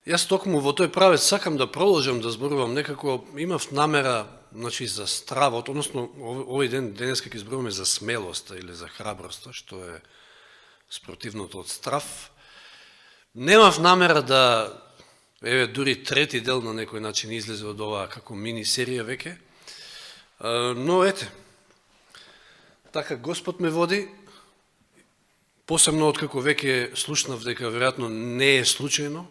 Јас токму во тој правец сакам да продолжам да зборувам, некако имав намера, значи, за стравот, односно овој ден, денеска ќе зборуваме за смелоста или за храброста, што е спротивното од страв. Немав намера да, дури трети дел на некој начин излезе од оваа како мини серија веќе, но така Господ ме води, посебно откако веќе слушнав дека веројатно не е случајно.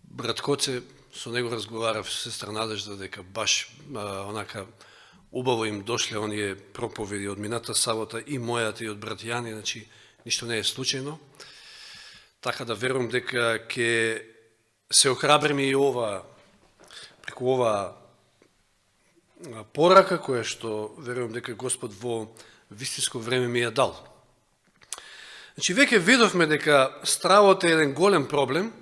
Брат Коце, со него разговарав, сестра Надежда, дека баш онака убаво им дошле оние проповеди од мината сабота и мојата и од брат Јани, значи ништо не е случајно. Така да верувам дека ќе се охрабриме и преку ова порака која што верувам дека Господ во вистинско време ми ја дал. Значи, веќе видовме дека стравот е еден голем проблем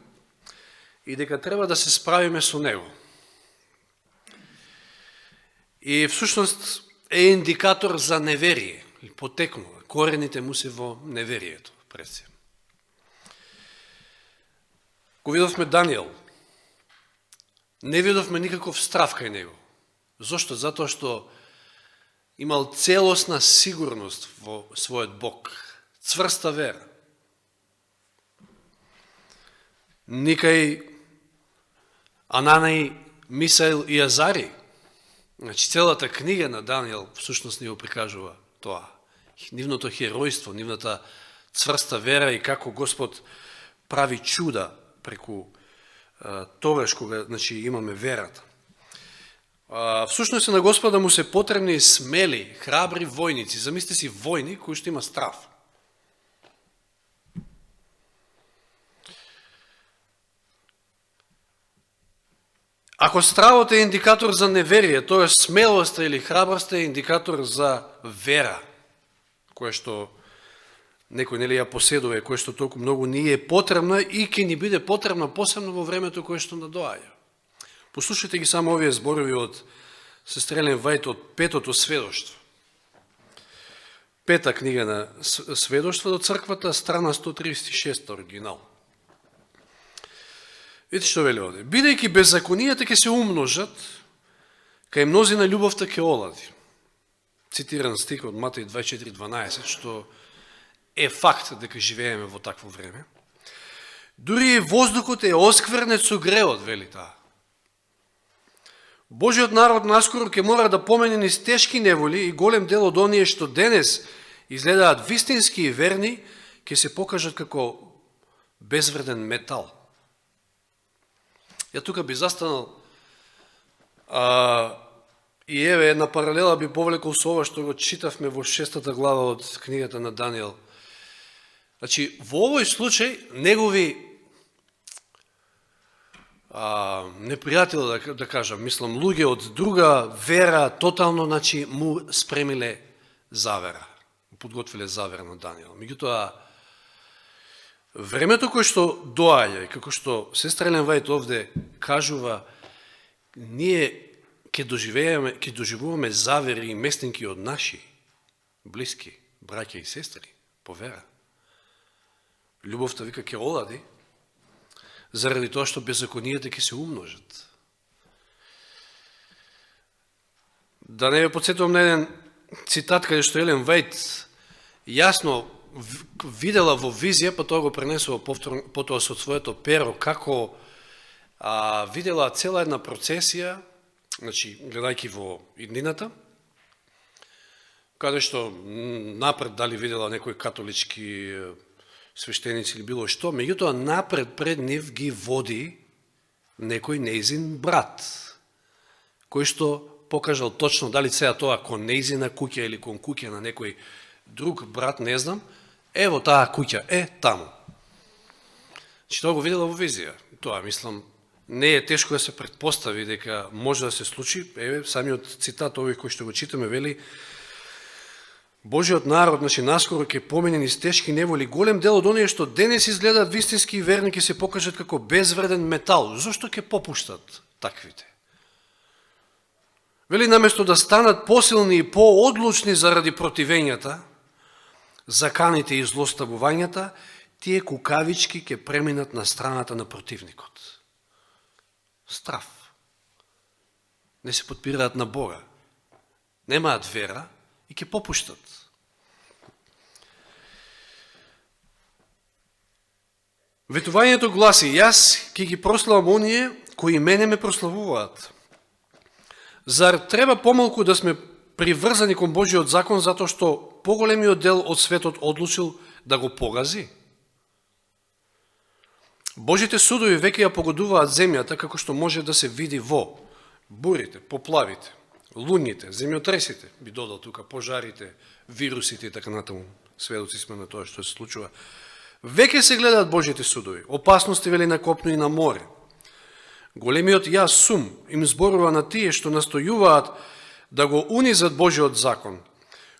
и дека треба да се справиме со него. И всушност е индикатор за неверие, потекнува. Корените му се во неверието, пред се. Го видовме Данијел, не видовме никаков страв кај него. Зошто? Затоа што имал целосна сигурност во својот Бог, цврста вера. Никај Ананај, Мисаил и Азари, значи целата книга на Данијел всушност ни го прикажува тоа. Нивното херојство, нивната цврста вера и како Господ прави чуда преку тогаш кога, значи, имаме верата. Всушност на Господа му се потребни смели, храбри војници. Замислите си војник кој што има страв. Ако стравот е индикатор за неверие, тоа е смелоста или храброста е индикатор за вера, која што некој нели ја поседува, која што толку многу ни е потребна и ќе ни биде потребна посебно во времето кое што надоаѓа. Послушайте ги само овие зборови од сестра Елен Вајт од Петото сведоштво. Пета книга на сведоштво до црквата, страна 136 оригинал. Видите што вели овде. Бидејќи беззаконијата ќе се умножат, кај мнозина љубовта ќе олади. Цитиран стих од Матеј 24:12, што е факт дека живееме во такво време. Дури и воздухот е осквернет со греот, вели таа. Божиот народ наскоро ќе мора да помине низ тешки неволи и голем дел од оние што денес изгледаат вистински и верни, ќе се покажат како безвреден метал. Ја тука би застанал и еве една паралела би повлекол со ова што го читавме во 6-та глава од книгата на Данијел. Значи, во овој случај, негови непријатели, да кажам, мислам, луѓе од друга вера, тотално, значи, му спремиле завера, подготвиле завера на Данијел. Меѓутоа, времето кое што доаѓа, како што сестра Елен Вајт овде кажува, ние ќе доживуваме завери и местинки од наши блиски, браќа и сестри, по вера. Љубовта, вика, ќе олади, заради тоа што беззаконијата ќе се умножат. Да не ве подсетувам на еден цитат, каде што Елен Вајт јасно видела во визија, па тоа го пренесува потоа со своето перо, како видела цела една процесија, значи, гледајќи во иднината, каде што напред дали видела некои католички свештеници или било што, меѓутоа напред пред нив ги води некој неизин брат, кој што покажал точно дали сега тоа кон неизина куќа или кон куќа на некој друг брат, не знам, ево таа куќа, таму. Значи, тоа го видела во визија. Тоа, мислам, не е тешко да се предпостави дека може да се случи. Еве, самиот цитат овој кој што го читаме, вели, Божиот народ, значи, наскоро ќе помине низ тешки неволи, голем дел од оние што денес изгледаат вистински и верни ќе се покажат како безвреден метал. Зошто ќе попуштат таквите? Вели, наместо да станат посилни и поодлучни заради противењата, заканите и злоставувањата, тие кукавички ќе преминат на страната на противникот. Страв. Не се подпираат на Бога. Немаат вера и ќе попуштат. Ветувањето гласи: јас ќе ги прославам оние кои мене ме прославуваат. Зар треба помалку да сме приврзани кон Божиот закон затоа што поголемиот дел од светот одлучил да го погази? Божите судови веќе ја погодуваат земјата како што може да се види во бурите, поплавите, луњите, земјотресите, би додал тука, пожарите, вирусите и така натаму. Сведоци сме на тоа што се случува. Веќе се гледаат Божите судови, опасности вели на копно и на море. Големиот јас сум им зборува на тие што настојуваат да го унизат Божиот закон.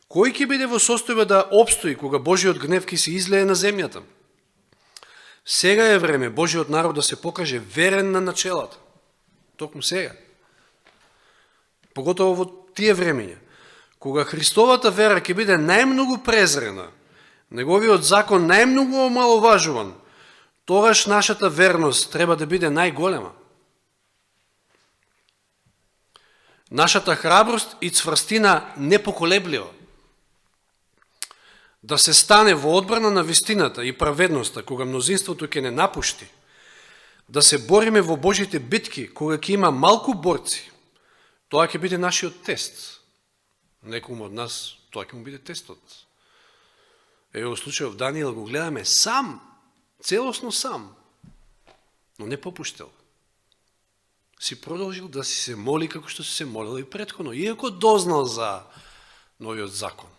Кој ќе биде во состојба да обстои кога Божиот гнев ќе се излее на земјата? Сега е време Божиот народ да се покаже верен на начелата. Токму сега. Поготово во тие времења, кога Христовата вера ќе биде најмногу презрена, неговиот закон најмногу омаловажуван, тогаш нашата верност треба да биде најголема. Нашата храброст и цврстина непоколеблива. Да се стане во одбрана на вистината и праведноста, кога мнозинството ќе не напушти. Да се бориме во Божите битки, кога ќе има малку борци. Тоа ќе биде нашиот тест. Некому од нас тоа ќе му биде тестот. Ево случајот Даниил го гледаме сам, целосно сам, но не попуштел. Си продолжил да си се моли како што си се молил и претходно, иако дознал за новиот закон.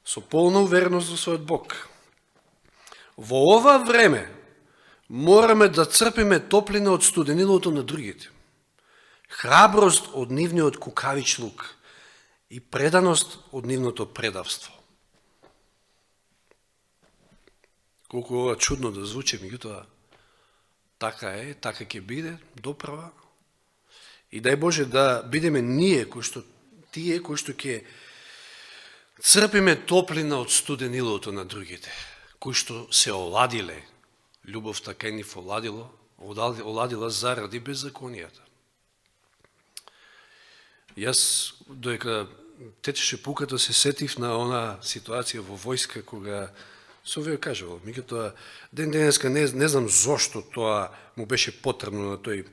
Со полна увереност во својот Бог. Во ова време мораме да црпиме топлина од студенилото на другите, храброст од нивниот кукавичлук и преданост од нивното предавство. Колку ова чудно да звучи, меѓутоа така е, така ќе биде, доправа. И дај Боже да бидеме ние, тие кои што ќе црпиме топлина од студенилото на другите, кои што се оладиле, љубовта кај нив оладила заради беззаконијата. Јас, додека течеше пуката, се сетив на она ситуација во војска, кога со веќе кажувал, меѓутоа ден денеска не знам зошто тоа му беше потребно на тој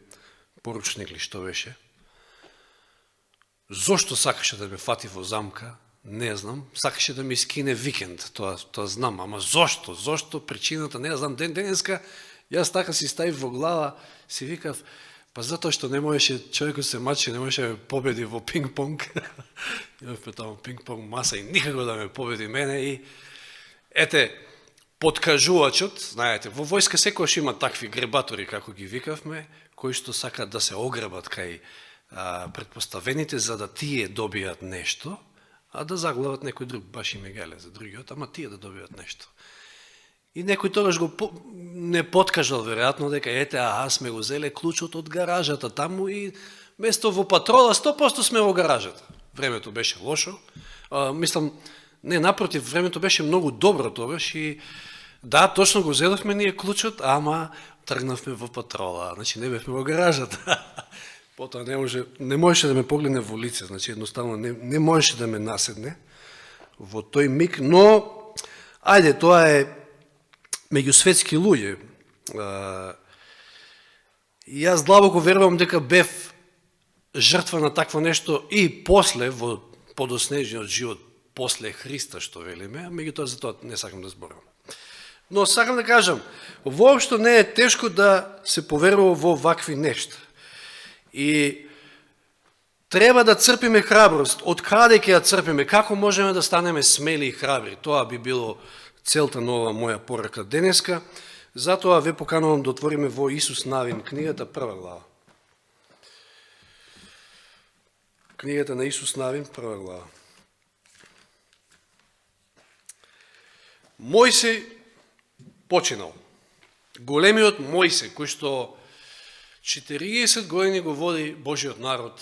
поручник ли што беше. Зошто сакаше да ме фати во замка, не знам, сакаше да ми скине викенд, тоа знам, ама зошто, причината, не знам, ден денеска, јас така си ставив во глава, си викав, па затоа што не можеше, човекот се мачи, не можеше да ме победи во пинг-понг, имавме таму пинг-понг маса и никако да ме победи мене и ете, подкажувачот, знаете, во војска секојаш има такви гребатори, како ги викавме, кои што сакаат да се огребат кај предпоставените за да тие добијат нешто, а да заглават некој друг, баш им гале за другиот, ама тие да добијат нешто. И некој тогаш го не подкажал, веројатно, дека ете, сме го зеле клучот од гаражата таму и место во патрола, 100% сме во гаражата. Времето беше лошо, мислам, не, напротив, времето беше многу добро тогаш и да, точно го зедовме ние клучот, ама тргнавме во патрола, значи не бевме во гаражата. Потоа не можеше да ме погледне во лице, значи едноставно не можеше да ме наседне во тој миг, но ајде, тоа е меѓусветски луѓе. И јас длабоко верувам дека бев жртва на такво нешто и после, во подоснежниот живот, после Христа, што велиме, меѓутоа за тоа не сакам да зборам. Но сакам да кажам, воопшто не е тешко да се поверува во вакви нешта. И треба да црпиме храброст. Од каде ќе ја црпиме? Како можеме да станеме смели и храбри? Тоа би било целта на ова моја порака денеска. Затоа ве поканувам да отвориме во Исус Навин, книгата 1 глава. Книгата на Исус Навин, 1 глава. Мојсей починал. Големиот Мојсей, кој што 40 години го води Божиот народ,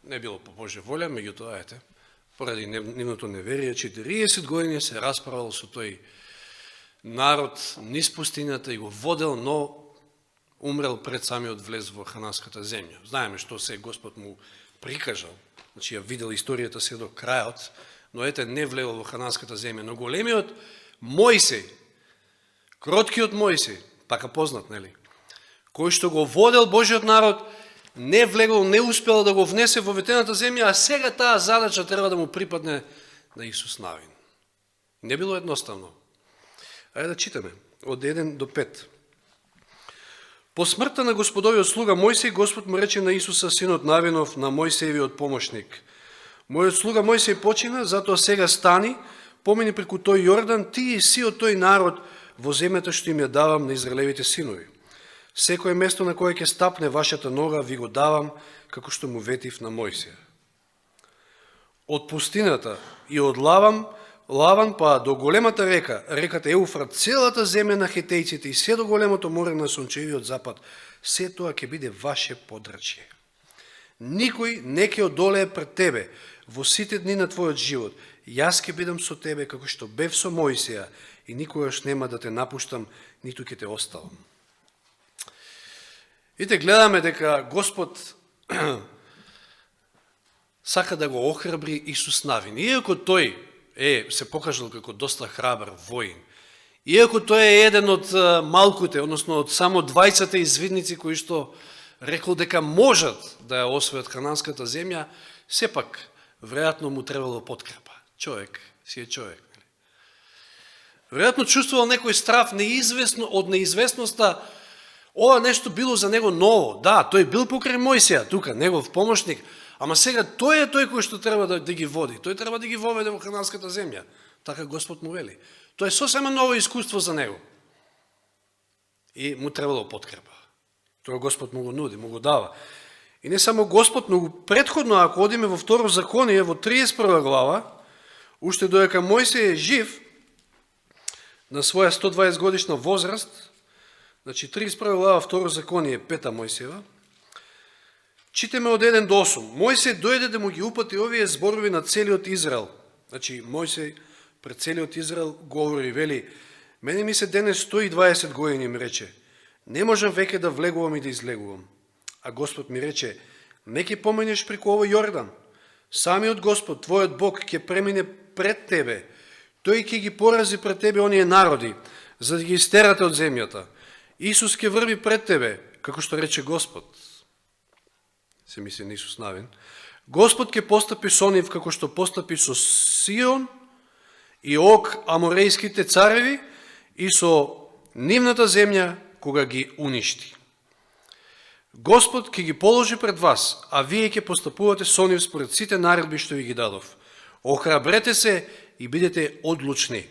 не било по Божја волја, меѓутоа, поради нивното неверие, 40 години се расправал со тој народ низ пустината и го водел, но умрел пред самиот влез во хананската земја. Знаеме што се Господ му прикажал, значи ја видел историјата се до крајот, но ете не влегол во хананската земја. Но големиот Мојсей, кроткиот Мојсей, така познат, нели, кој што го водел Божиот народ, не влегол, не успел да го внесе во ветената земја, а сега таа задача треба да му припадне на Исус Навин. Не било едноставно. Ајде да читаме од 1 до 5. По смртта на Господовиот слуга Мојсей, Господ му рече на Исуса, синот Навинов, на Мојсеевиот помошник: Мојот слуга Мојсей почина, затоа сега стани, помини преку тој Јордан, ти и сиот тој народ во земјата што им ја давам на Израелевите синови. Секое место на кое ќе стапне вашата нога ви го давам, како што му ветив на Мојсија. Од пустината и од Лаван па до големата река, реката Еуфрат, целата земја на хетејците и се до големото море на сончевиот запад, се тоа ќе биде ваше подрачје. Никој не ќе одолее пред тебе во сите дни на твојот живот. Јас ќе бидам со тебе како што бев со Мојсија и никогаш нема да те напуштам, ниту ќе те оставам. Ите гледаме дека Господ сака да го охрабри Исус Навин. Иако тој се покажал како доста храбар воин, иако тој е еден од малкуте, односно од само 20 извидници кои што рекол дека можат да ја освојат хананската земја, сепак веројатно му требало подкрепа. Човек си е човек. Веројатно чувствувал некој страв неизвестно од неизвестноста. Ова нешто било за него ново. Да, тој бил покрај Мојсија, тука, негов помошник, ама сега тој е тој кој што треба да ги води. Тој треба да ги воведе во хананската земја. Така Господ му вели. Тоа е сосема ново искуство за него. И му требало подкрепа. Тоа Господ му го нуди, му го дава. И не само Господ, но предходно, ако одиме во Второ Законие, во 31 глава, уште доека Мојсей е жив, на своја 120 годишна возраст, значи 31 глава Второ Законие, 5 Мојсева, читаме од 1 до 8. Мојсей дојде да му ги упати овие зборови на целиот Израел. Значи Мојсей пред целиот Израел говори, вели: мене ми се денес 120 години, ми рече, не можам веќе да влегувам и да излегувам. А Господ ми рече: не ќе поменеш преку овој Јордан. Самиот Господ, твојот Бог, ќе премине пред тебе. Тој ќе ги порази пред тебе оние народи, за да ги истерате од земјата. Исус ќе врви пред тебе, како што рече Господ. Се мисли на Исус Навин. Господ ќе постапи со нив, како што постапи со Сион и Ог, аморејските цареви, и со нивната земја, кога ги уништи. Господ ќе ги положи пред вас, а вие ќе постапувате со нив според сите наредби што ви ги дадов. Охрабрете се и бидете одлучни.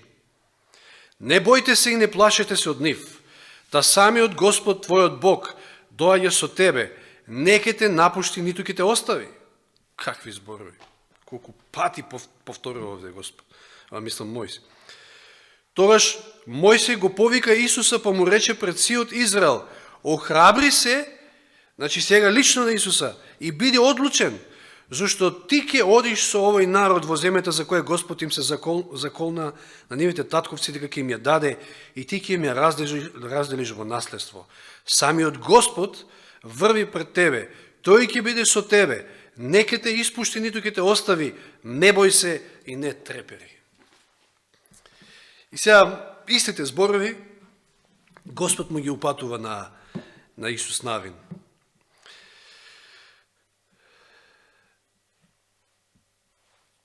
Не бојте се и не плашете се од нив. Та самиот Господ, твојот Бог, доаѓа со тебе, не ќе те напушти, ниту ќе те остави. Какви зборови? Колку пати повторува овде Господ. Мислам Мојсей. Тогаш Мојсей го повика Исуса, па му рече пред сиот Израел: охрабри се, значи сега лично на Исуса, и биди одлучен, зашто ти ќе одиш со овој народ во земјата за која Господ им се заколна на нивите татковци дека ќе им ја даде, и ти ќе им ја разделиш во наследство. Самиот Господ врви пред тебе, тој ќе биде со тебе, не ќе те испушти, ниту ќе те остави, не бој се и не трепери. И сега истите зборови Господ му ги упатува на Исус Навин.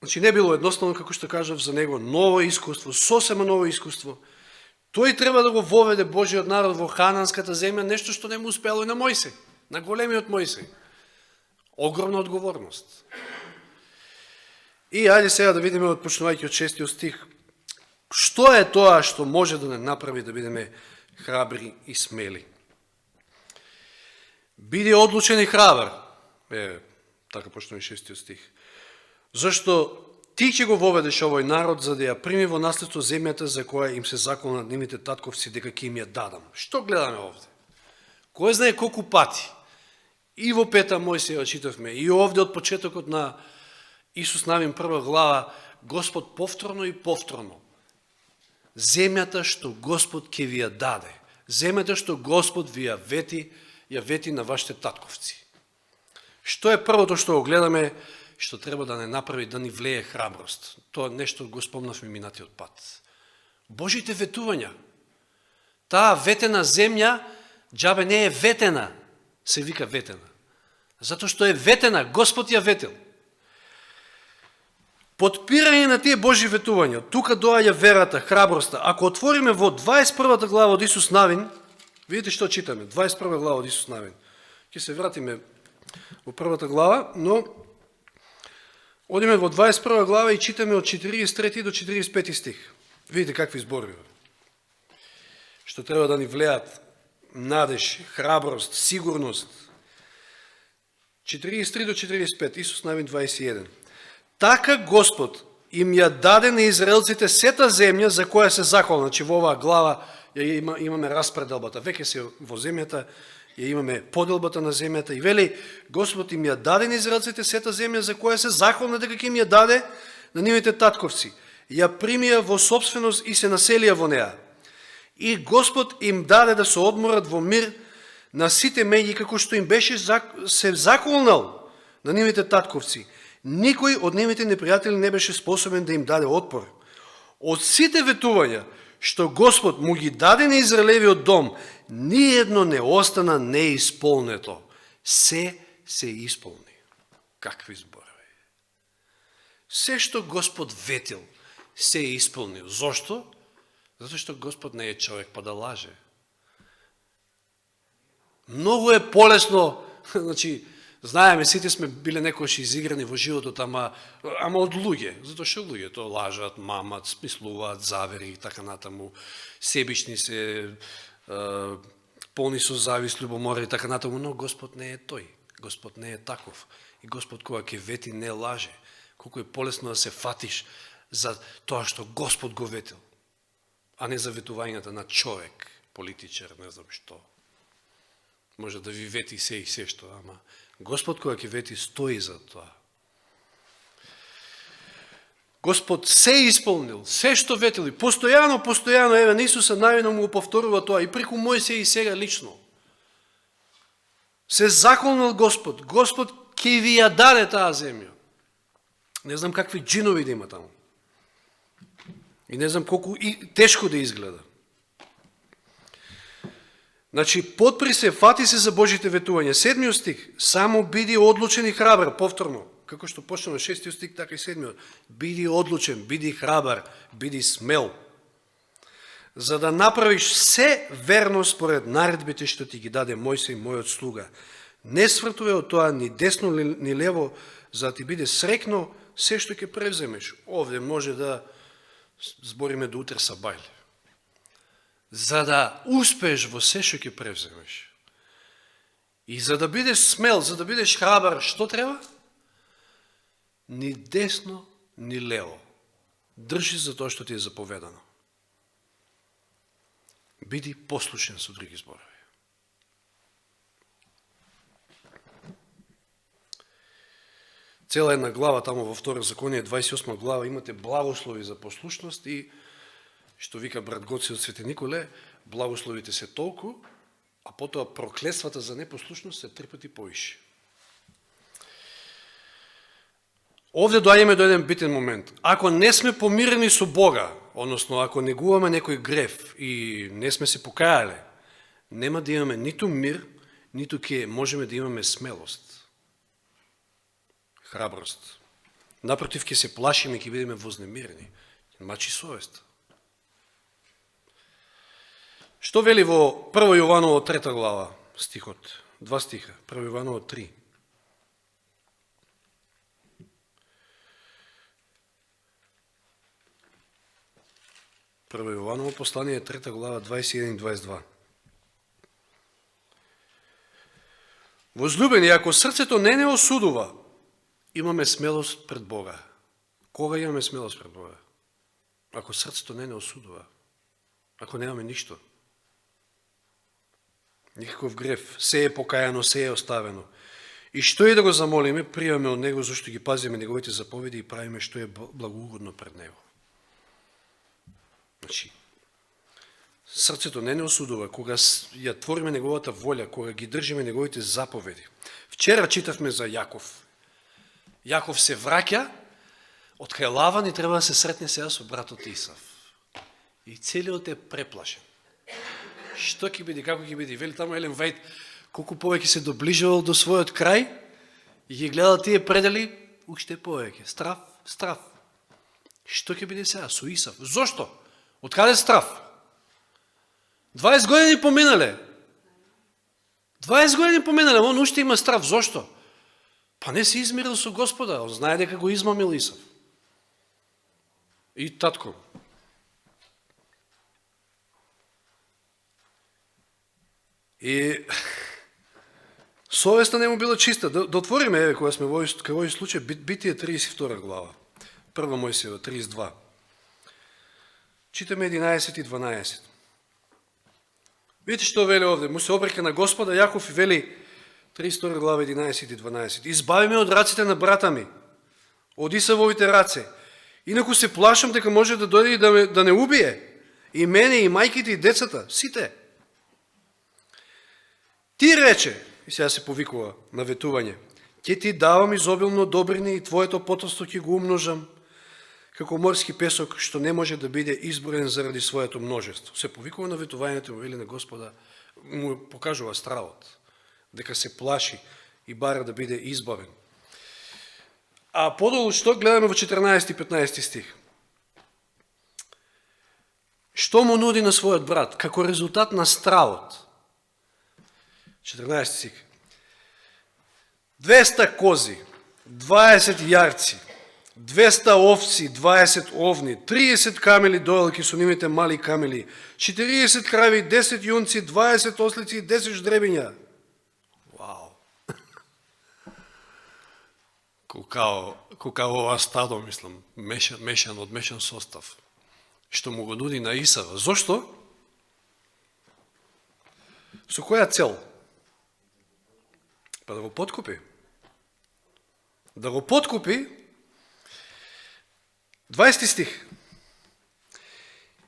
Значи не било едноставно, како што кажав, за него ново искуство, сосема ново искуство. Тој треба да го воведе Божиот народ во хананската земја, нешто што не му успело и на Мојсей, на големиот Мојсей. Огромна одговорност. И ајде сега да видиме, отпочнувајќи од 6 стих, што е тоа што може да не направи да бидеме храбри и смели. Биди одлучен и храбар. Така почнува 6 стих. Зашто ти ќе го воведеш овој народ за да ја прими во наследство земјата за која им се заколна нивните татковци дека ќе им ја дадам. Што гледаме овде? Кој знае колку пати? И во 5 Мојсеја читавме, и овде од почетокот на Исус Навин 1 глава, Господ повторно и повторно, земјата што Господ ќе ви ја даде, земјата што Господ ви ја вети на вашите татковци. Што е првото што го гледаме, што треба да не направи, да ни влее храброст? Тоа нешто го спомнавме минатиот пат. Божите ветувања. Таа ветена земја, џабе не е ветена, се вика ветена. Затоа што е ветена, Господ ја ветил. Подпирање на тие Божи ветувања, тука доаѓа верата, храброста. Ако отвориме во 21 глава од Исус Навин, видите што читаме, 21 глава од Исус Навин. Ќе се вратиме во првата глава, но одиме во 21 глава и читаме од 43 до 45 стих. Видите какви зборови. Што треба да ни влеат надеж, храброст, сигурност. 43 до 45, Исус Навин 21. Така Господ им ја даде на израелците сета земја за која се закол. Значи во оваа глава имаме распределбата. Веќе се во земјата, ја имаме поделбата на земјата. И вели, Господ им ја даде на израелците сета земја за која се заколна дека ќе им ја даде на нивните татковци. Ја примија во собственост и се населија во неа. И Господ им даде да се одморат во мир на сите меѓи, како што им беше се заколнал на нивните татковци. Никој од нивните непријатели не беше способен да им даде отпор. Од сите ветувања што Господ му ги даде на Израелевиот дом, ниедно не остана неисполнето. Се исполни. Какви зборови. Се што Господ ветил, се исполнил. Зошто? Затоа што Господ не е човек па да лаже. Многу е полесно, значи, знаеме, сите сме биле некојаш изиграни во животот, ама од луѓе, затоа што луѓето лажат, мамат, смислуваат, завери и така натаму, себични се, полни со завист, љубомора и така натаму, но Господ не е тој, Господ не е таков. И Господ кога ќе вети не лаже. Колку е полесно да се фатиш за тоа што Господ го ветил, а не за ветувањата на човек, политичар, не знам што. Може да ви вети се и се што, ама Господ кога ќе вети стои за тоа. Господ се исполнил, се што ветил, постојано, еве на Исуса Навина му го повторува тоа и преку Мојсија и сега лично. Се заколнал Господ, Господ ќе ви ја даде таа земја. Не знам какви джинови да има таму. И не знам колку и тешко да изгледа. Значи, подпри се, фати се за Божите ветувања. 7 стих, само биди одлучен и храбар, повторно, како што почнемо 6 стих, така и 7. Биди одлучен, биди храбар, биди смел, за да направиш се верно според наредбите што ти ги даде Мојсей, мојот слуга. Не свртуве од тоа ни десно ни лево, за да ти биде срекно се што ќе превземеш. Овде може да збориме до утре сабајле. За да успееш во се што ќе превземеш. И за да бидеш смел, за да бидеш храбар, што треба? Ни десно, ни лево. Држи за тоа што ти е заповедано. Биди послушен, со други зборови. Цела една глава, тамо во Втора Законие, 28 глава, имате благослови за послушност и, што вика брат Гоци од Свети Николе, благословите се толку, а потоа проклетствата за непослушност се 3 пати повише. Овде доаѓаме до еден битен момент. Ако не сме помирени со Бога, односно ако негуваме некој греф и не сме се покајале, нема да имаме ниту мир, ниту ќе можеме да имаме смелост, храброст. Напротив, ќе се плашиме, ќе бидеме вознемирени. Мачи совест. Што вели во 1 Јованово 3 глава стихот? 2 стиха. 1 Јованово 3. Прво Јованово послание 3 глава 21 и 22. Возлюбени, ако срцето не осудува, имаме смелост пред Бога. Кога имаме смелост пред Бога? Ако срцето не осудува, ако немаме ништо, никаков греф, се е покајано, се е оставено. И што и да го замолиме, пријаме од Него, зашто ги пазиме Неговите заповеди и правиме што е благоугодно пред Него. Значи, срцето не осудува, кога ја твориме Неговата волја, кога ги држиме Неговите заповеди. Вчера читавме за Јаков. Јаков се враќа од кај Лаван и треба да се сретне сега со братот Исав. И целиот е преплашен. Што ќе биде, како ќе биде? Вели таму Елен Вајд, колку повеќе се доближувал до својот крај и ги гледал тие предели, уште повеќе. Страв, страв. Што ќе биде сега со Исав? Зошто? Од каде страв? 20 години поминале. 20 години поминале, он уште има страв. Зошто? Па не се измирил со Господа, он знае дека го измамил Исав. И татко. И совеста не му била чиста. Да отвориме, еве, кога сме во овој случај, Битие 32 глава. 1 Мојсиева 32. Читаме 11 и 12. Видите што вели овде, му се обрека на Господа Јаков и вели 32 глава 11 и 12. Избави ме од раците на брата ми, од Исавовите раце. Инаку се плашам дека може да дојде и да не убие и мене, и мајките, и децата, сите. Ти рече, и сега се повикува наветување, ќе ти давам изобилно добрини и твоето потомство ќе го умножам, како морски песок, што не може да биде изброен заради своето множество. Се повикува наветувањето му вели на Господа, му покажува стравот, дека се плаши и бара да биде избавен. А подолу што гледаме во 14 и 15 стих. Што му нуди на својот брат, како резултат на стравот? 14 стих. 200 кози, 20 јарци, 200 овци, 20 овни, 30 камели дојлки со нивните мали камели, 40 крави, 10 јунци, 20 ослици и 10 ждребиња. Вау! Колкао ова стадо, мислам, мешан состав, што му го нуди на Исава. Зошто? Со која цел? Па да го подкупи. Да го подкупи. 20 стих.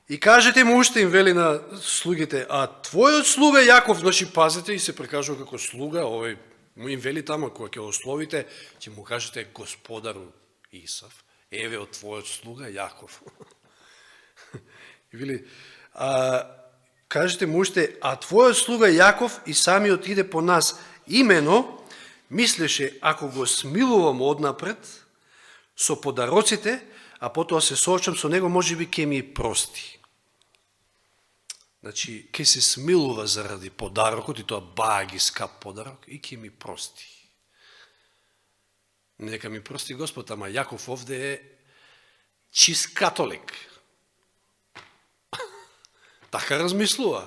И кажете му уште, им вели на слугите, а твојот слуга Јаков, значи пазете и се прикажува како слуга, овој му им вели тамо, кога ќе ословите, ќе му кажете господару Исав, еве од твојот слуга Јаков. И вели, кажете му уште, а твојот слуга Јаков и самиот иде по нас, имено, мислеше, ако го смилувам однапред, со подароците, а потоа се соочам со него, може би ќе ми прости. Значи, ќе се смилува заради подарокот, и тоа баги скап подарок, и ќе ми прости. Нека ми прости Господ, ама Јаков овде е чист католик. Така размислува.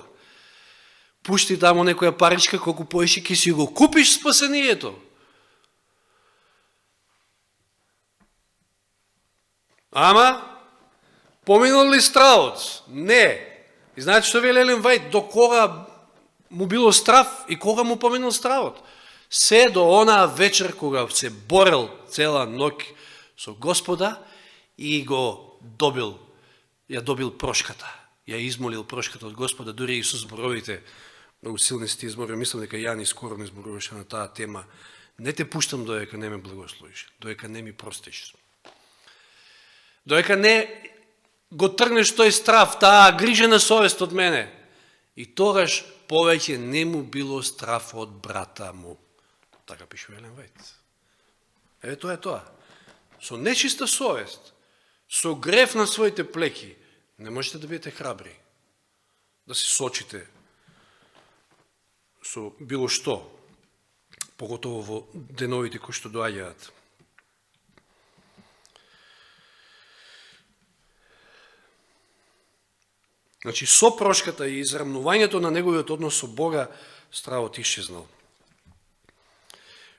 Пушти тамо некоја паричка, колку поеше, ќе си го купиш спасението. Ама, поминал ли стравот? Не. И знаете што вели Елен Вајд? До кога му било страв и кога му поминал стравот? Се до онаа вечер, кога се борел цела ноќ со Господа и го добил, ја добил прошката. Ја измолил прошката од Господа, дури и со зборовите, многу силни сте избори, мислам дека Јани скоро не зборуваше на таа тема. Не те пуштам доека не ме благословиш, доека не ми простиш. Доека не го тргнеш тој страв, таа грижена совест од мене. И тогаш повеќе не му било страв од брата му. Така пишува Елен Вајд. Еве тоа е тоа. Со нечиста совест, со грев на своите плеки, не можете да бидете храбри, да се сочите со било што, поготово во деновите кои што доаѓаат. Значи, со прошката и израмнувањето на неговиот однос со Бога, стравот исчезнал.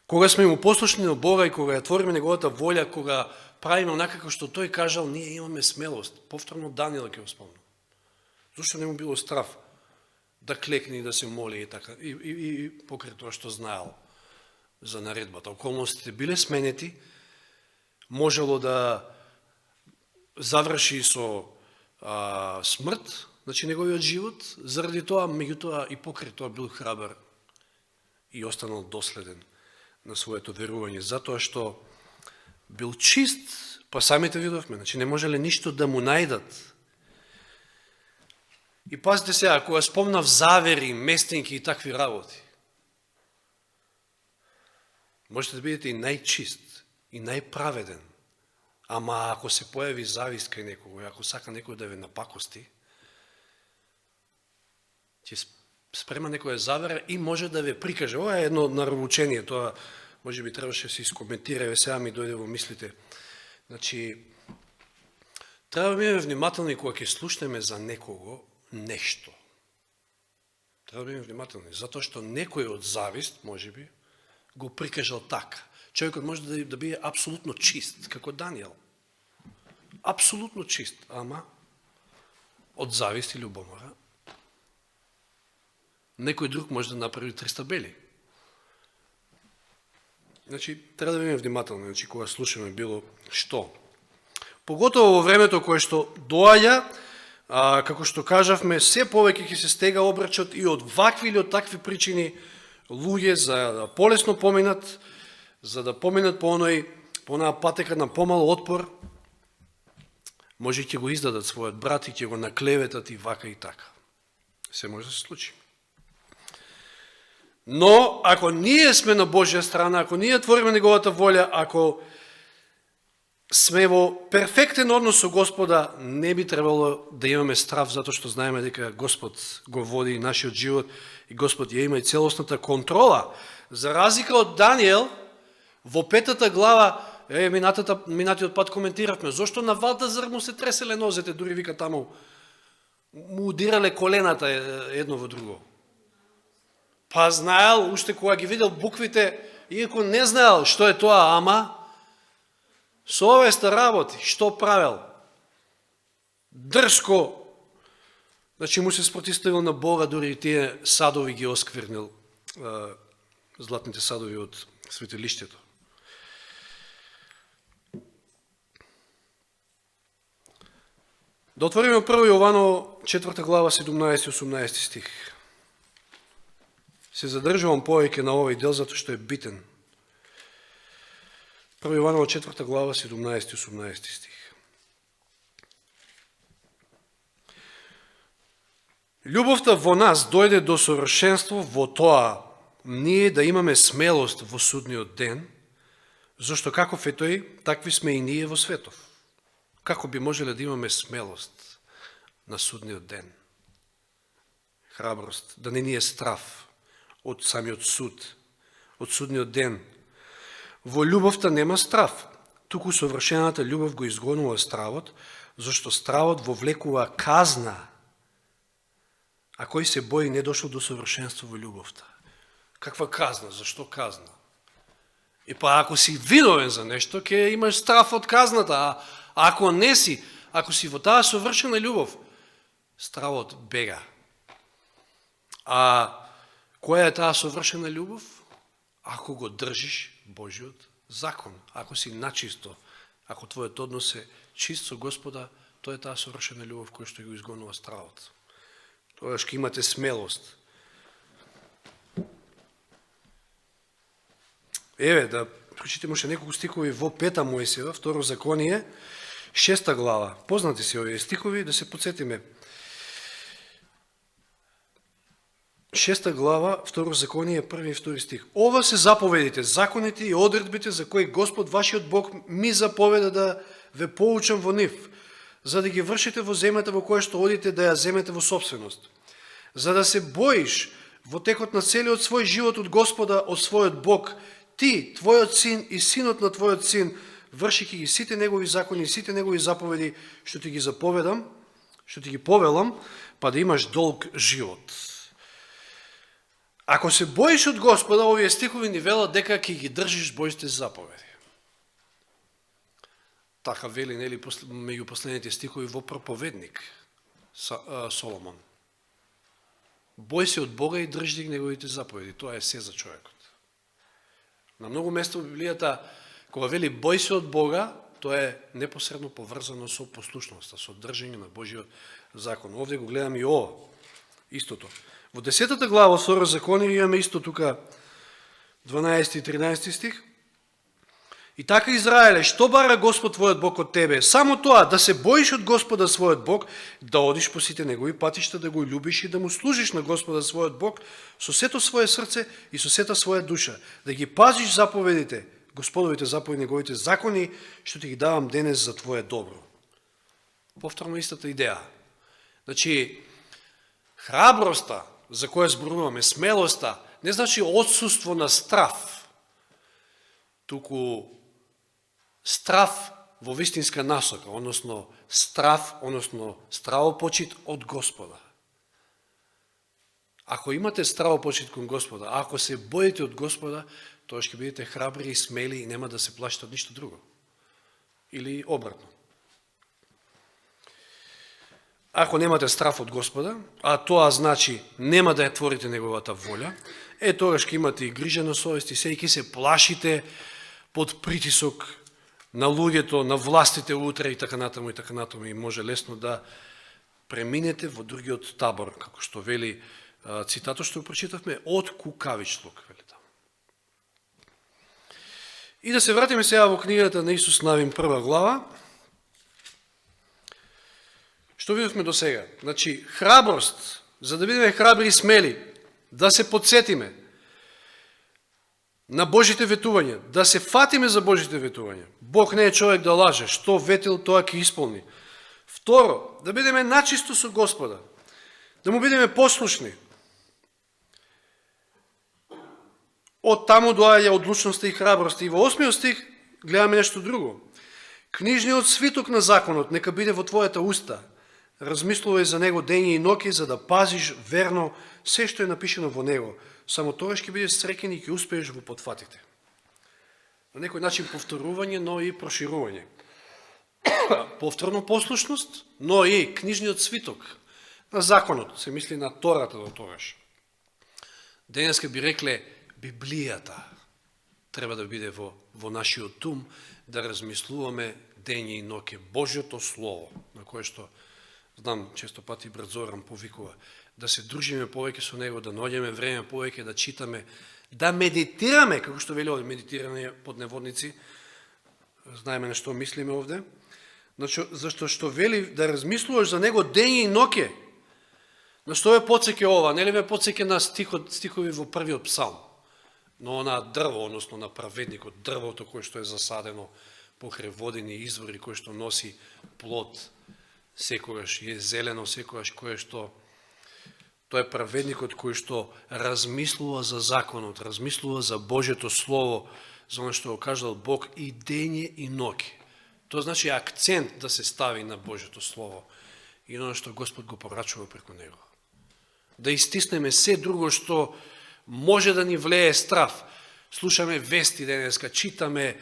Кога сме му послушни на Бога и кога ја твориме неговата волја, кога правиме онака како што тој кажал, ние имаме смелост. Повторно Данијел ќе го спомнам. Зошто не му било страв да клекне и да се моли и така, и покрај тоа што знаел за наредбата. Околностите биле сменети, можело да заврши со смрт, значи неговиот живот, заради тоа, меѓутоа и покрај тоа бил храбар и останал доследен на своето верување, затоа што бил чист, па самите видовме, значи не можеле ништо да му најдат. И пазите сега, кога спомнав завери, местинки и такви работи, можете да бидете и најчист, и најправеден, ама ако се појави завист кај некого, ако сака некој да ве напакости, ќе спрема некоја завера и може да ве прикаже. Ова е едно наравучение, тоа може би требаше да се искоментира, сега ми дојде во мислите. Значи, треба да бидеме внимателни кога ќе слушнеме за некого нешто. Треба да бидеме внимателни, затоа што некој од завист, може би, го прикажал така. Човекот може да биде апсолутно чист, како Даниел. Апсолутно чист, ама од завист и љубомора некој друг може да направи 300 бели. Значи, треба да бидеме внимателни, значи, кога слушаме било што. Поготово во времето кое што доаѓа, како што кажавме, се повеќе ќе се стега обрачот и од вакви или од такви причини луѓе за да полесно поминат, за да поминат по онаа патека на помал отпор, може ќе го издадат својот брат и ќе го наклеветат и вака и така. Се може да се случи. Но, ако ние сме на Божја страна, ако ние твориме неговата волја, ако сме во перфектен однос со Господа, не би требало да имаме страв, затоа што знаеме дека Господ го води нашиот живот и Господ ја има и целосната контрола. За разлика од Даниел, во 5 глава, минатиот пат коментиравме, зошто на Валтазар му се треселе нозете, дури вика таму, му удирале колената едно во друго. Па знаел, уште кога ги видел буквите, иако не знаел што е тоа, ама совеста работи, што правел? Дрско, значи му се спротиставил на Бога, дури и тие садови ги осквернил, златните садови од светилиштето. Да отвориме 1 Јованово 4 глава 17-18 стих. Се задржувам повеќе на овој дел, затоа што е битен. 1 Јованово 4 глава 17-18 стих. Љубовта во нас дојде до совршенство во тоа ние да имаме смелост во судниот ден, зашто каков е тој, такви сме и ние во светов. Како би можеле да имаме смелост на судниот ден? Храброст, да не ни е страв од самиот суд, од судниот ден. Во љубовта нема страв, туку совршената љубов го изгонува стравот, зашто стравот вовлекува казна, а кој се бои не дошол до совршенство во љубовта. Каква казна? Зашто казна? И па ако си виновен за нешто, ќе имаш страв од казната, а ако не си, ако си во таа совршена љубов, стравот бега. А која е таа совршена љубов? Ако го држиш Божиот закон, ако си начисто, ако твојот однос е чист со Господа, тоа е таа совршена љубов која што го изгонува стравот. Тоа ќе имате смелост. Еве, да прочитаме уште неколку стихови во 5 Мојсиева, 2 Законие, 6 глава. Познати се овие стихови, да се подсетиме. 6 глава, 2 Законие, 1 и 2 стих. Ова се заповедите, законите и одредбите за кои Господ вашиот Бог ми заповеда да ве поучам во нив, за да ги вршите во земјата во која што одите да ја земете во собственост. За да се боиш во текот на целиот свој живот од Господа, од својот Бог, ти, твојот син и синот на твојот син, вршики ги сите негови закони и сите негови заповеди, што ти ги заповедам, што ти ги повелам, па да имаш долг живот. Ако се боиш од Господа, овие стихови ни велат дека ќе ги држиш Божите заповеди. Така вели, нели, меѓу последните стихови во проповедник Соломон. Бој се од Бога и држи неговите заповеди. Тоа е се за човекот. На многу места во Библијата, кога вели бој се од Бога, тоа е непосредно поврзано со послушноста, со држање на Божиот закон. Овде го гледаме и ова, истото. Во 10 глава Второзаконие имаме исто тука 12 и 13 стих. И така, Израеле, што бара Господ твојот Бог од тебе? Само тоа, да се боиш од Господа својот Бог, да одиш по сите негови патишта, да го љубиш и да му служиш на Господа својот Бог со сето своје срце и со сета своја душа, да ги пазиш заповедите, Господовите заповеди, неговите закони, што ти ги давам денес за твое добро. Повторно истата идеја. Значи, храброста, за која зборуваме, смелоста, не значи отсуство на страв, туку страв во вистинска насока, односно страв, односно стравопочит од Господа. Ако имате стравопочит кон Господа, ако се боите од Господа, тоа ќе бидете храбри и смели и нема да се плашите од ништо друго. Или обратно. Ако немате страв од Господа, а тоа значи нема да ја творите неговата воља, тогаш ќе имате и грижа на совест и ќе се плашите под притисок на луѓето, на властите утре и така натаму и може лесно да преминете во другиот табор, како што вели цитато што прочитавме, од кукавичлук, вели таму. И да се вратиме сега во книгата на Исус Навин, 1 глава. Што видовме до сега? Значи, храброст, за да бидеме храбри и смели, да се подсетиме на Божите ветувања, да се фатиме за Божите ветувања. Бог не е човек да лаже, што ветил, тоа ќе исполни. Второ, да бидеме начисто со Господа, да му бидеме послушни. Од таму доаѓа одлучноста и храброст. И во 8 стих гледаме нешто друго. Книжниот свиток на законот нека биде во твојата уста. Размислувај за него дење и ноќе, за да пазиш верно се што е напишено во него. Само тогаш ќе бидеш среќен и ќе успееш во потфатите. На некој начин повторување, но и проширување. Повторно послушност, но и книжниот свиток на законот. Се мисли на Тората до тогаш. Денеска би рекле Библијата треба да биде во нашиот ум, да размислуваме дење и ноќе. Божјото Слово, на кое што, знам, често пати брат Зоран повикува, да се дружиме повеќе со него, да наоѓаме време повеќе, да читаме, да медитираме, како што вели овде, медитирање под неводници, знаеме на што мислиме овде, зашто што вели да размислуваш за него дење и ноќе. На што ве подсеќа ова? Нели ве подсеќа на стихови во првиот псалм? Но на дрво, односно на праведникот, дрвото кое што е засадено покрај водени извори, кое што носи плод, секогаш е зелено, секогаш кое што тоа е праведникот кој што размислува за законот, размислува за Божјето Слово, за оно што го кажал Бог и дење и ноќе. Тоа значи акцент да се стави на Божјето Слово и на оно што Господ го порачува преку него. Да истиснеме се друго што може да ни влее страв. Слушаме вести денеска, читаме,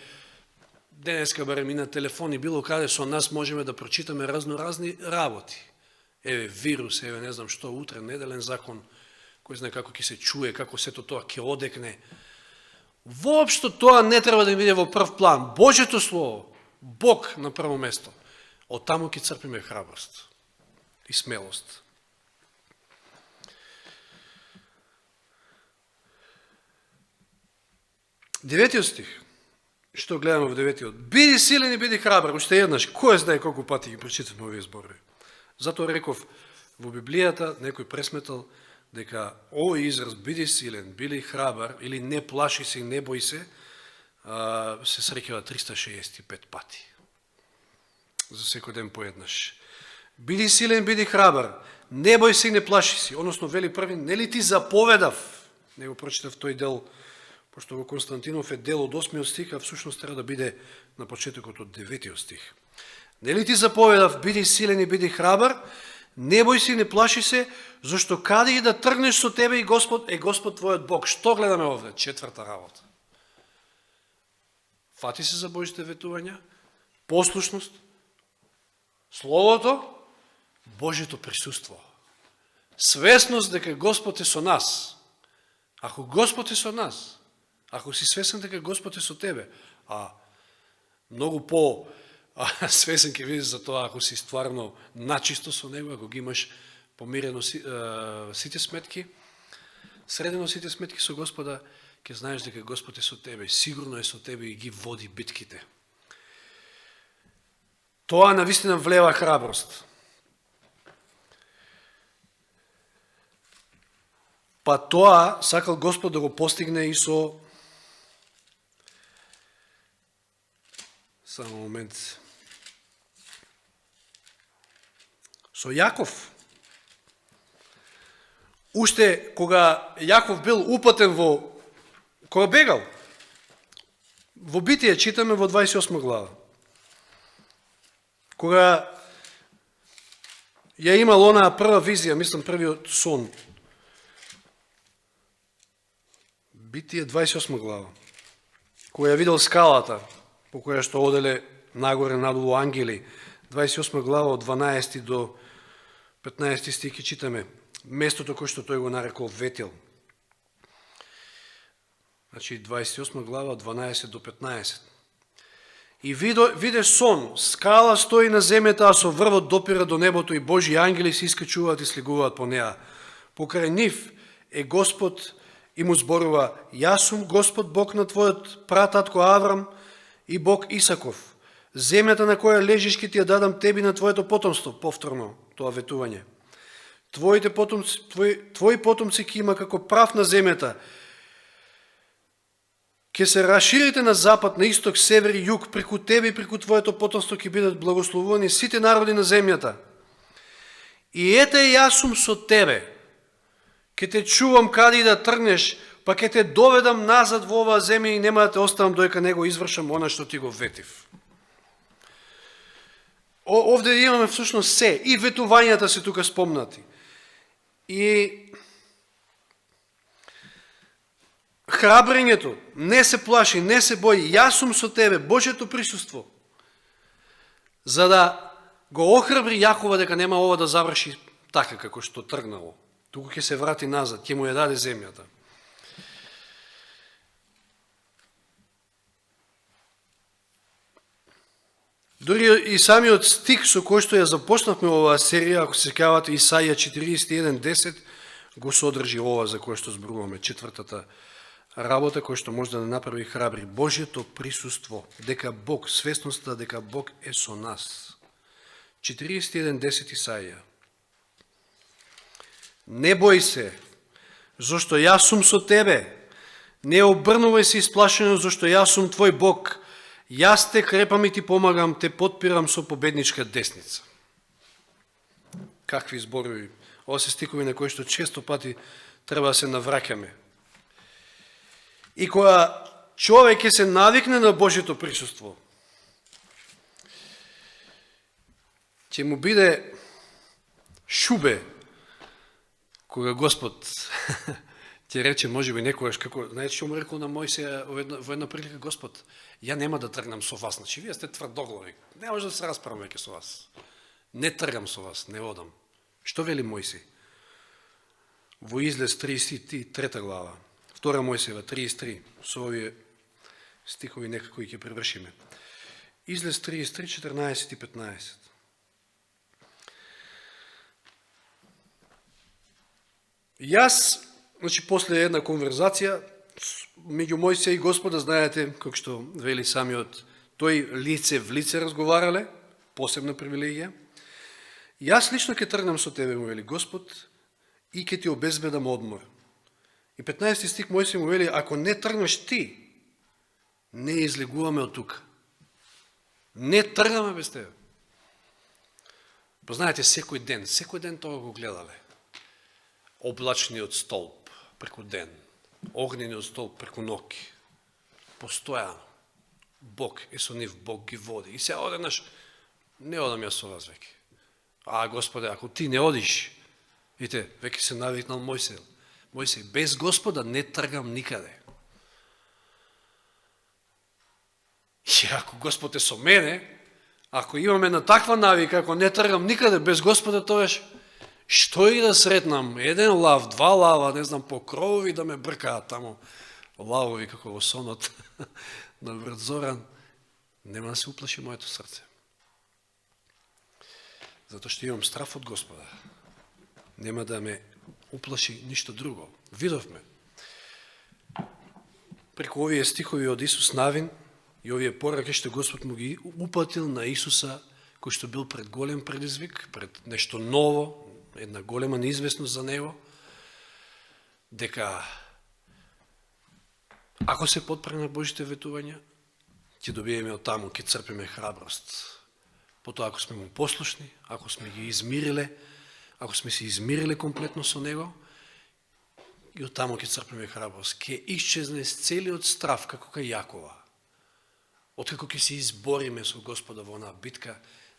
денеска барем и на телефони, било каде со нас можеме да прочитаме разноразни работи. Еве вирус, еве не знам што, утре неделен закон, кој знае како ќе се чуе, како сето тоа ќе одекне. Воопшто тоа не треба да биде во прв план. Божјето Слово, Бог на прво место. Од таму ќе црпиме храброст и смелост. Деветиот стих, што гледаме во деветиот. Биди силен и биди храбар. Уште еднаш, кој знае колку пати ги прочитаме овие зборови. Затоа реков, во Библијата некој пресметал дека овој израз биди силен, биди храбар или не плаши се и не бој се среќава 365 пати. За секој ден поеднаш. Биди силен, биди храбар, не бој се и не плаши се. Односно, вели први, нели ти заповедав, него прочитав тој дел, пошто во Константинов е дел од 8 стих, а всушност треба да биде на почетокот од 9 стих. Нели ти заповедав, биди силен и биди храбар, не бој се и не плаши се, зашто каде и да тргнеш со тебе и Господ е Господ твојот Бог. Што гледаме овде? Четврта работа. Фати се за Божите ветувања, послушност, Словото, Божјето присуство. Свесност дека Господ е со нас. Ако Господ е со нас, Ако си свесен дека Господ е со тебе, а многу по свесен ќе бидеш за тоа ако си стварно начисто со него, ако ги имаш помирено сите сметки, средено сите сметки со Господа, ќе знаеш дека Господ е со тебе, сигурно е со тебе и ги води битките. Тоа навистина влева храброст. Па тоа сакал Господ да го постигне и со... Само момент. Со Јаков. Уште кога Јаков бил упатен кога бегал, во Битие читаме во 28 глава. Кога ја имал онаа прва визија, мислам првиот сон. Битие 28 глава. Кога ја видел скалата, по која што оделе нагоре надолу ангели, 28 глава од 12 до 15 стихи читаме. Местото кој што тој го нарекол Ветел. Значи 28 глава од 12 до 15. И виде сон, скала стои на земјата, а со врвот допира до небото и Божи ангели се искачуваат и слегуваат по неа. Покрај нив е Господ и му зборува: јас сум Господ Бог на твојот прататко Аврам и Бог Исаков. Земјата на која лежиш ќе ти ја дадам теби на твоето потомство, повторно тоа ветување. Твои потомци ќе има како прав на земјата. Ќе се расширите на запад, на исток, север и југ, преку тебе и преку твоето потомство ќе бидат благословувани сите народи на земјата. И ете јас сум со тебе. Ќе те чувам каде и да тргнеш, па ќе те доведам назад во оваа земја и нема да те оставам доека не го извршам она што ти го ветив. Овде имаме всушност се, и ветувањата се тука спомнати. И храбрењето, не се плаши, не се бои, јас сум со тебе, Божјето присуство, за да го охрабри Јакова дека нема ова да заврши така како што тргнало. Туку ќе се врати назад, ќе му ја даде земјата. Дори и самиот стих со кој што ја започнавме оваа серија, ако се сеќавате, Исаија 41:10, го содржи ова за кој што зборуваме, четвртата работа кој што може да не направи храбри. Божјето присуство, дека Бог, свесноста дека Бог е со нас. 41:10 Исаија. Не бој се, зашто јас сум со тебе. Не обрнувај се исплашено, зашто јас сум твој Бог. Јас те крепам и ти помагам, те подпирам со победничка десница. Какви зборови? Ова се стикови на кои што често пати треба да се навраќаме. И кога човек ќе се навикне на Божјето присуство, ќе му биде шубе, кога Господ ќе рече, може би некојаш, како, знаете што му рекол на Мојсија во една прилика: Господ, ја нема да тргнам со вас, значи вие сте тврдоглави, не може да се расправам веќе со вас, не тргам со вас, не одам. Што вели Мојсија? Во Излез 33 глава, 2 Мојсиева 33, со овие стихови некако и ќе превршиме. Излез 33, 14 и 15. Јас, значи, после една конверзација меѓу Мојсија и Господа, знаете, како што вели самиот, тој лице в лице разговарале, посебна привилегија. Јас лично ќе тргнам со тебе, му вели Господ, и ќе ти обезбедам одмор. И 15 стих Мојсија му вели: ако не тргнеш ти, не излегуваме од тука. Не тргаме без тебе. Познаете, секој ден тоа го гледале. Облачниот столб преку ден, огнениот столб преку ноќ. Постојано. Бог е со нив, Бог ги води. И се одеднаш, не одам јас со вас веќе. Господе, ако ти не одиш, видите, веќе се навикнал Мојсија, без Господа не тргам никаде. И ако Господ е со мене, ако имаме на таква навика, ако не тргам никаде без Господа, тоаш што и да сретнам, еден лав, два лава, не знам, по кровови да ме бркаат таму, лавови како во сонот на брат Зоран, нема да се уплаши моето срце. Затоа што имам страф од Господа. Нема да ме уплаши ништо друго. Видовме преку овие стихови од Исус Навин и овие пораки што Господ му ги упатил на Исуса, кој што бил пред голем предизвик, пред нешто ново, една голема неизвестност за него, дека ако се потпре на Божите ветувања, ќе добиеме од таму, ќе црпиме храброст. Потоа, ако сме му послушни, ако сме ги измириле, ако сме се измириле комплетно со него, и од таму ќе црпиме храброст. Ќе исчезне целиот страв, како кај Јакова. Откако ќе се избориме со Господа во онаа битка,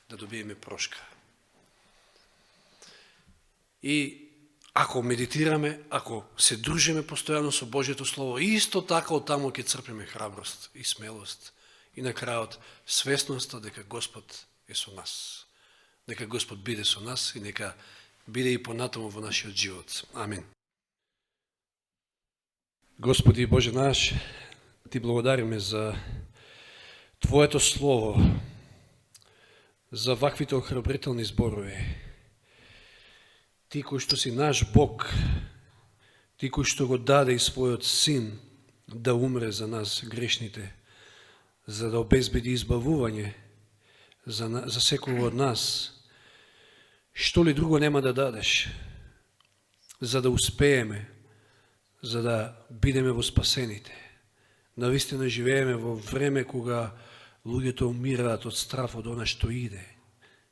да добиеме прошка. И ако медитираме, ако се дружиме постојано со Божјето Слово, исто така од таму ќе црпиме храброст и смелост. И на крајот свесноста дека Господ е со нас. Нека Господ биде со нас и нека биде и понатаму во нашиот живот. Амин. Господи Боже наш, Ти благодариме за Твоето Слово, за ваквите охрабрителни зборови. Ти кој што си наш Бог, Ти кој што го даде и својот Син да умре за нас грешните, за да обезбеди избавување за секој од нас, што ли друго нема да дадеш, за да успееме, за да бидеме во спасените. Навистина живееме во време кога луѓето умираат од страф од она што иде.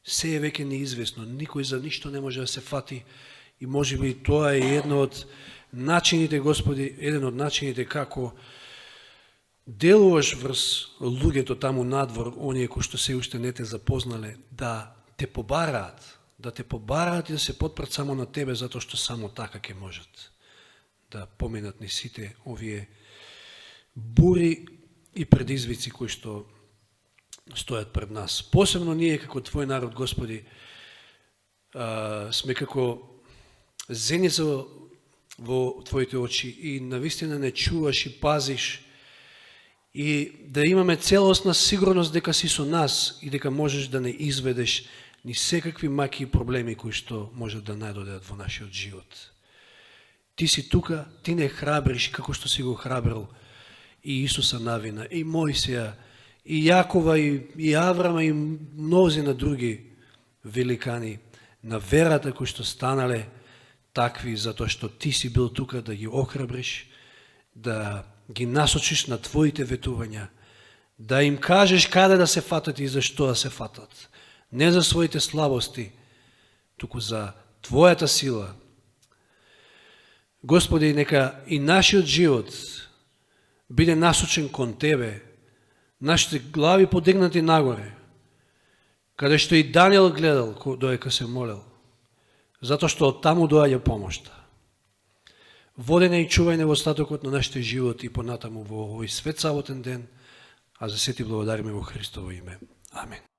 Се е веќе неизвестно, никој за ништо не може да се фати и можеби тоа е едно од начините, Господи, еден од начините како делуваш врз луѓето таму надвор, оние кои што се уште не те запознале, да те побараат и да се потпрат само на Тебе, затоа што само така ќе можат да поминат ни сите овие бури и предизвици кои што стојат пред нас. Посебно ние како Твој народ, Господи, сме како зеница во Твоите очи и навистина не чуваш и пазиш и да имаме целосна сигурност дека си со нас и дека можеш да не изведеш ни секакви маки и проблеми кои што можат да најдодат во нашиот живот. Ти си тука, Ти не храбриш како што си го храбрил и Исуса Навина, и Мојсија, и Јакова, и Аврама, и мнозина други великани на верата кои што станале такви, затоа што Ти си бил тука да ги охрабриш, да ги насочиш на Твоите ветувања, да им кажеш каде да се фатат и зашто да се фатат. Не за своите слабости, туку за Твојата сила. Господи, нека и нашиот живот биде насочен кон Тебе, нашите глави подигнати нагоре, каде што и Даниел гледал додека се молел, затоа што од таму доаѓа помошта. Водене и чувајне во остатокот на нашите животи и понатаму во овој свет саботен ден, а за се Ти благодариме во Христово име. Амин.